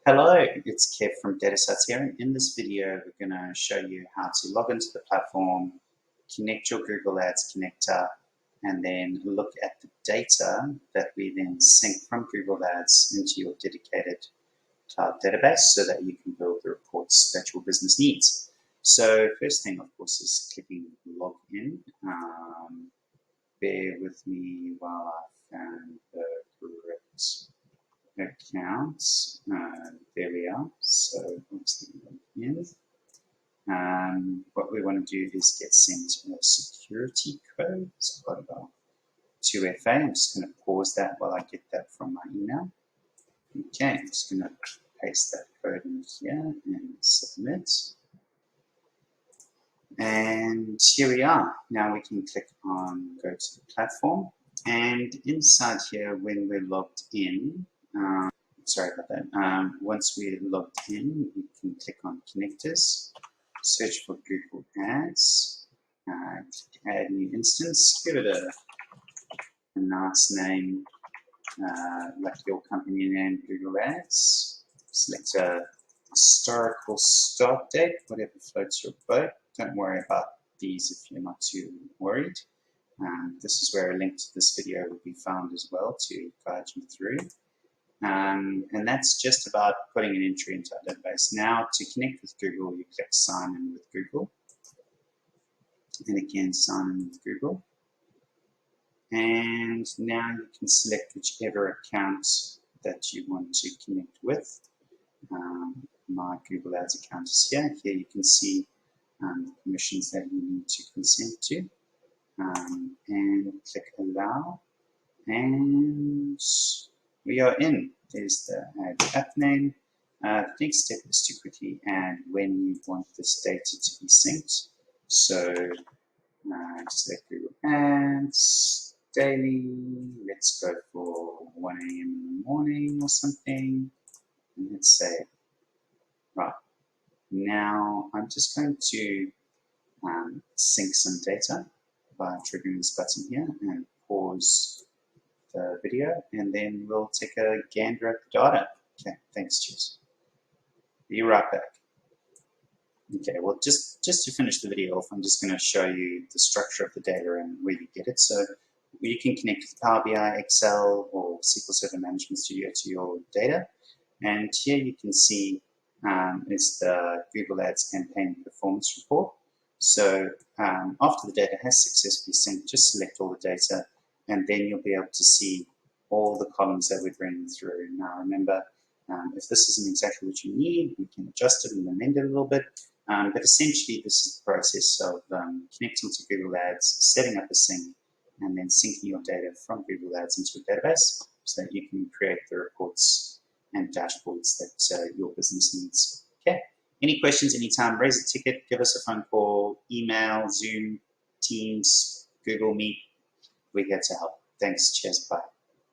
Hello, it's Kev from dataSights here. In this video, we're going to show you how to log into the platform, connect your Google Ads connector, and then look at the data that we then sync from Google Ads into your dedicated cloud database so that you can build the reports that your business needs. So first thing, of course, is clicking log in. Bear with me while I found the correct accounts. There we are. So let's log in. What we want to do is get sent a security code. It's part of our 2FA. I'm just going to pause that while I get that from my email. Okay, I'm just going to paste that code in here and submit. And here we are. Now we can click on go to the platform. And inside here, when we're logged in, sorry about that. Once we're logged in, we can click on connectors, search for Google Ads, add new instance, give it a nice name, like your company name, Google Ads. Select a historical start date, whatever floats your boat. Don't worry about these if you're not too worried. This is where a link to this video will be found as well to guide you through. And that's just about putting an entry into our database. Now, to connect with Google, you click Sign In with Google. And again, Sign In with Google. And now you can select whichever account that you want to connect with. My Google Ads account is here. Here you can see the permissions that you need to consent to. And click Allow. And we are in. There's the app name. The next step is to quickly add when you want this data to be synced. So select Google Ads, daily. Let's go for 1 a.m. in the morning or something. And let's say, right. Now I'm just going to sync some data by triggering this button here and pause the video, and then we'll take a gander at the data. Okay, thanks, cheers. Be right back. Okay, well, just to finish the video off, I'm just going to show you the structure of the data and where you get it. So you can connect with Power BI, Excel, or SQL Server Management Studio to your data. And here you can see is the Google Ads campaign performance report. So after the data has successfully synced, just select all the data, and then you'll be able to see all the columns that we're bringing through. Now remember, if this isn't exactly what you need, we can adjust it and amend it a little bit. But essentially, this is the process of connecting to Google Ads, setting up a sync, and then syncing your data from Google Ads into your database so that you can create the reports and dashboards that your business needs. Okay. Any questions, anytime, raise a ticket, give us a phone call, email, Zoom, Teams, Google Meet. We're here to help. Thanks. Cheers. Bye.